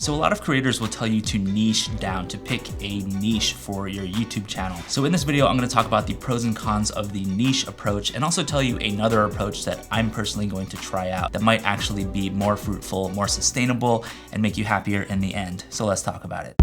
So a lot of creators will tell you to niche down, to pick a niche for your YouTube channel. So in this video, I'm gonna talk about the pros and cons of the niche approach and also tell you another approach that I'm personally going to try out that might actually be more fruitful, more sustainable, and make you happier in the end. So let's talk about it.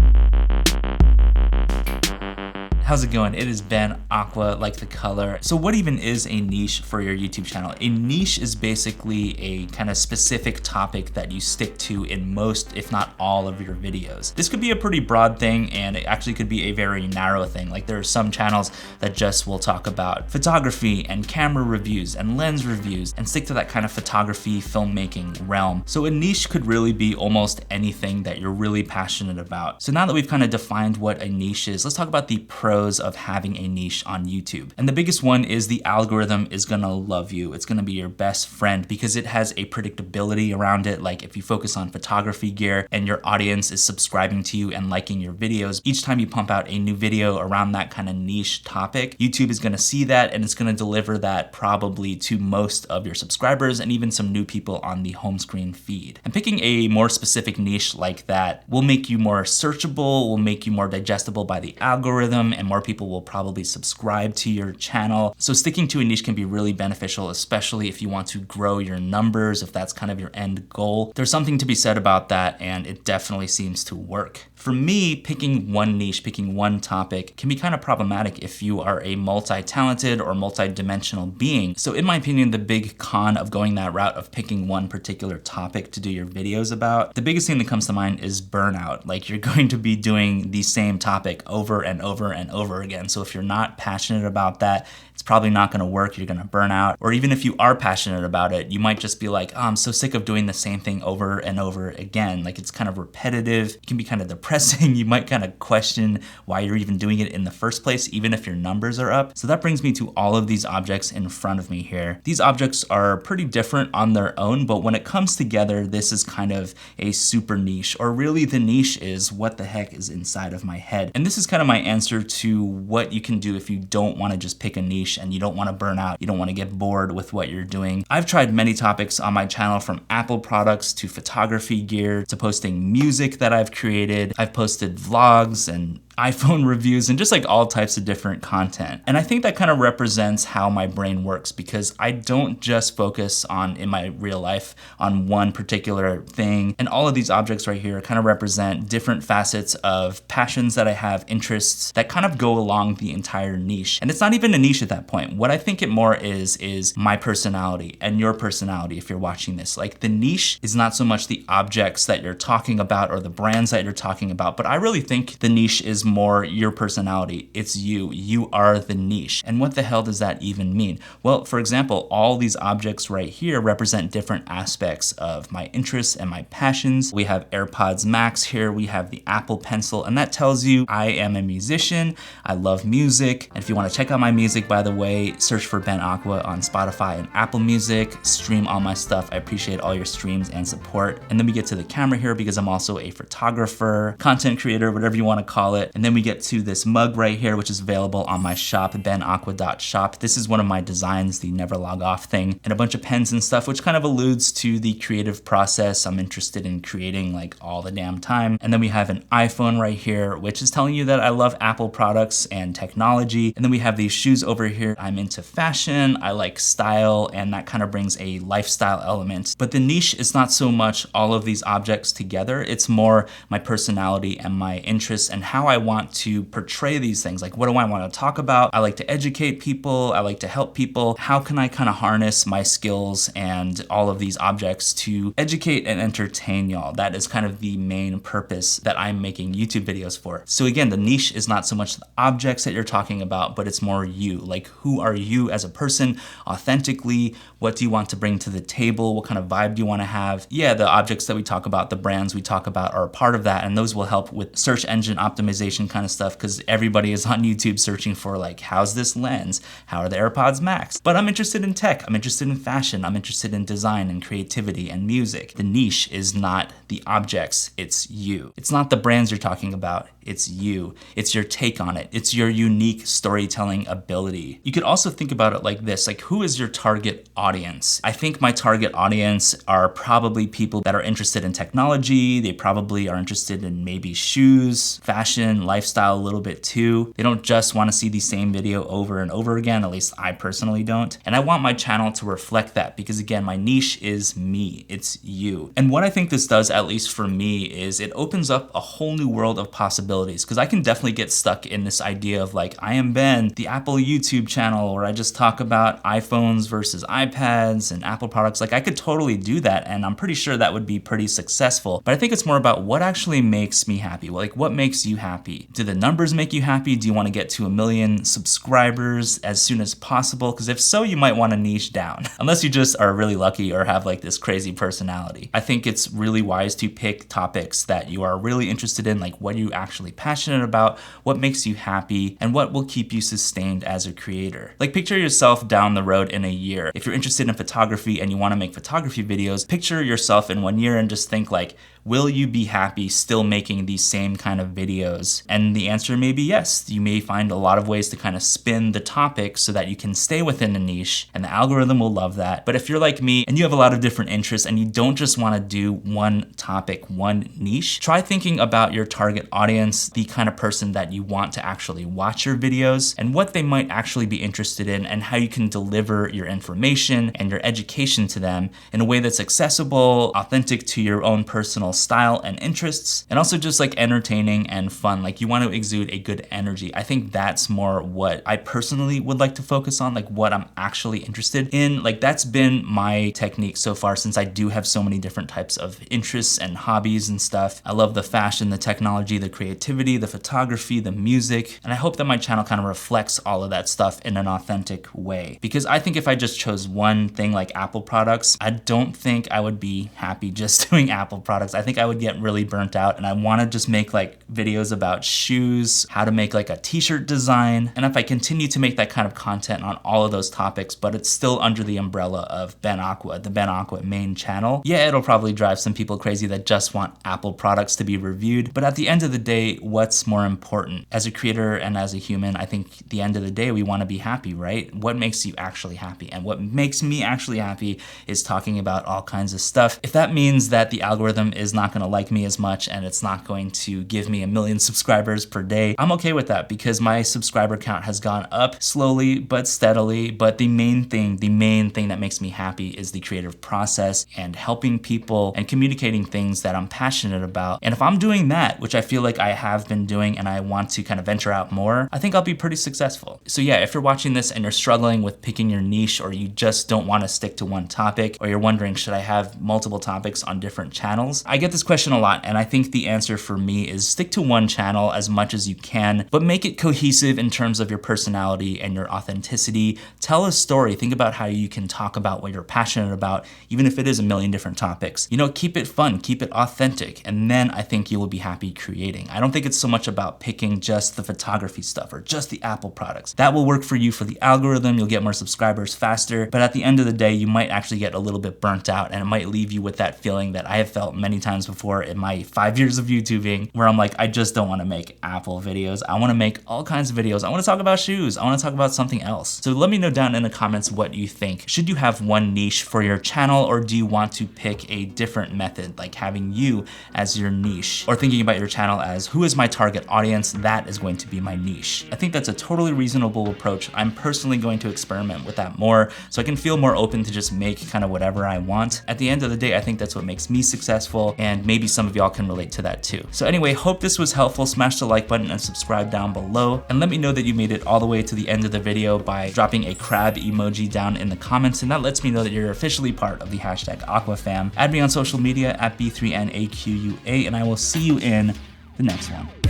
How's it going? It is Ben, Aqua, like the color. So what even is a niche for your YouTube channel? A niche is basically a kind of specific topic that you stick to in most, if not all, of your videos. This could be a pretty broad thing, and it actually could be a very narrow thing. Like there are some channels that just will talk about photography and camera reviews and lens reviews and stick to that kind of photography, filmmaking realm. So a niche could really be almost anything that you're really passionate about. So now that we've kind of defined what a niche is, let's talk about the pros of having a niche on YouTube. And the biggest one is the algorithm is gonna love you. It's gonna be your best friend because it has a predictability around it. Like if you focus on photography gear and your audience is subscribing to you and liking your videos, each time you pump out a new video around that kind of niche topic, YouTube is gonna see that and it's gonna deliver that probably to most of your subscribers and even some new people on the home screen feed. And picking a more specific niche like that will make you more searchable, will make you more digestible by the algorithm, and more people will probably subscribe to your channel. So sticking to a niche can be really beneficial, especially if you want to grow your numbers, if that's kind of your end goal. There's something to be said about that, and it definitely seems to work. For me, picking one niche, picking one topic can be kind of problematic if you are a multi-talented or multi-dimensional being. So in my opinion, the big con of going that route of picking one particular topic to do your videos about, the biggest thing that comes to mind is burnout. Like you're going to be doing the same topic over and over and over again. So if you're not passionate about that, it's probably not gonna work, you're gonna burn out. Or even if you are passionate about it, you might just be like, oh, I'm so sick of doing the same thing over and over again. Like it's kind of repetitive, it can be kind of depressing. You might kind of question why you're even doing it in the first place, even if your numbers are up. So that brings me to all of these objects in front of me here. These objects are pretty different on their own, but when it comes together, this is kind of a super niche, or really the niche is what the heck is inside of my head. And this is kind of my answer to what you can do if you don't wanna just pick a niche and you don't want to burn out, you don't want to get bored with what you're doing. I've tried many topics on my channel, from Apple products to photography gear to posting music that I've created. I've posted vlogs and iPhone reviews and just like all types of different content. And I think that kind of represents how my brain works, because I don't just focus on, in my real life, on one particular thing. And all of these objects right here kind of represent different facets of passions that I have, interests that kind of go along the entire niche. And it's not even a niche at that point. What I think it more is my personality and your personality if you're watching this. Like the niche is not so much the objects that you're talking about or the brands that you're talking about, but I really think the niche is more your personality. It's you. You are the niche. And what the hell does that even mean? Well, for example, all these objects right here represent different aspects of my interests and my passions. We have AirPods Max here. We have the Apple Pencil, and that tells you I am a musician. I love music. And if you want to check out my music, by the way, search for Ben Aqua on Spotify and Apple Music. Stream all my stuff. I appreciate all your streams and support. And then we get to the camera here because I'm also a photographer, content creator, whatever you want to call it. And then we get to this mug right here, which is available on my shop, benaqua.shop. This is one of my designs, the never log off thing, and a bunch of pens and stuff, which kind of alludes to the creative process I'm interested in creating like all the damn time. And then we have an iPhone right here, which is telling you that I love Apple products and technology. And then we have these shoes over here. I'm into fashion, I like style, and that kind of brings a lifestyle element. But the niche is not so much all of these objects together. It's more my personality and my interests and how I want to portray these things. Like, what do I want to talk about? I like to educate people. I like to help people. How can I kind of harness my skills and all of these objects to educate and entertain y'all? That is kind of the main purpose that I'm making YouTube videos for. So again, the niche is not so much the objects that you're talking about, but it's more you. Like, who are you as a person authentically? What do you want to bring to the table? What kind of vibe do you want to have? Yeah, the objects that we talk about, the brands we talk about are a part of that, and those will help with search engine optimization conversation kind of stuff because everybody is on YouTube searching for like, how's this lens? How are the AirPods Max? But I'm interested in tech, I'm interested in fashion, I'm interested in design and creativity and music. The niche is not the objects, it's you. It's not the brands you're talking about, it's you. It's your take on it. It's your unique storytelling ability. You could also think about it like this, like who is your target audience? I think my target audience are probably people that are interested in technology. They probably are interested in maybe shoes, fashion, lifestyle a little bit too. They don't just want to see the same video over and over again, at least I personally don't. And I want my channel to reflect that because again, my niche is me, it's you. And what I think this does, at least for me, is it opens up a whole new world of possibilities because I can definitely get stuck in this idea of like, I am Ben, the Apple YouTube channel, where I just talk about iPhones versus iPads and Apple products. Like I could totally do that and I'm pretty sure that would be pretty successful. But I think it's more about what actually makes me happy. Like what makes you happy? Do the numbers make you happy? Do you want to get to 1 million subscribers as soon as possible? Because if so, you might want to niche down. Unless you just are really lucky or have like this crazy personality. I think it's really wise to pick topics that you are really interested in, like what are you actually passionate about, what makes you happy, and what will keep you sustained as a creator. Like picture yourself down the road in a year. If you're interested in photography and you want to make photography videos, picture yourself in 1 year and just think like, will you be happy still making these same kind of videos? And the answer may be yes. You may find a lot of ways to kind of spin the topic so that you can stay within a niche and the algorithm will love that. But if you're like me and you have a lot of different interests and you don't just want to do one topic, one niche, try thinking about your target audience, the kind of person that you want to actually watch your videos and what they might actually be interested in and how you can deliver your information and your education to them in a way that's accessible, authentic to your own personal style and interests, and also just like entertaining and fun. Like you want to exude a good energy. I think that's more what I personally would like to focus on, like what I'm actually interested in. Like that's been my technique so far since I do have so many different types of interests and hobbies and stuff. I love the fashion, the technology, the creativity, the photography, the music, and I hope that my channel kind of reflects all of that stuff in an authentic way. Because I think if I just chose one thing like Apple products, I don't think I would be happy just doing Apple products. I think I would get really burnt out and I want to just make like videos about shoes, how to make like a t-shirt design. And if I continue to make that kind of content on all of those topics, but it's still under the umbrella of Ben Aqua, the Ben Aqua main channel, yeah, it'll probably drive some people crazy that just want Apple products to be reviewed. But at the end of the day, what's more important? As a creator and as a human, I think at the end of the day, we want to be happy, right? What makes you actually happy? And what makes me actually happy is talking about all kinds of stuff. If that means that the algorithm is not going to like me as much and it's not going to give me 1 million subscribers per day, I'm okay with that because my subscriber count has gone up slowly but steadily. But the main thing that makes me happy is the creative process and helping people and communicating things that I'm passionate about. And if I'm doing that, which I feel like I have been doing and I want to kind of venture out more, I think I'll be pretty successful. So yeah, if you're watching this and you're struggling with picking your niche or you just don't want to stick to one topic, or you're wondering, should I have multiple topics on different channels? I get this question a lot, and I think the answer for me is stick to one channel as much as you can, but make it cohesive in terms of your personality and your authenticity. Tell a story. Think about how you can talk about what you're passionate about, even if it is 1 million different topics. You know, keep it fun, keep it authentic, and then I think you will be happy creating. I don't think it's so much about picking just the photography stuff or just the Apple products. That will work for you for the algorithm. You'll get more subscribers faster, but at the end of the day, you might actually get a little bit burnt out, and it might leave you with that feeling that I have felt many times before in my 5 years of YouTubing, where I'm like, I just don't want to make Apple videos. I want to make all kinds of videos. I want to talk about shoes. I want to talk about something else. So let me know down in the comments what you think. Should you have one niche for your channel, or do you want to pick a different method, like having you as your niche, or thinking about your channel as who is my target audience? That is going to be my niche. I think that's a totally reasonable approach. I'm personally going to experiment with that more so I can feel more open to just make kind of whatever I want. At the end of the day, I think that's what makes me successful, and maybe some of y'all can relate to that too. So anyway, hope this was helpful. Smash the like button and subscribe down below, and let me know that you made it all the way to the end of the video by dropping a crab emoji down in the comments, and that lets me know that you're officially part of the hashtag Aqua fam. Add me on social media at B3NAQUA, and I will see you in the next one.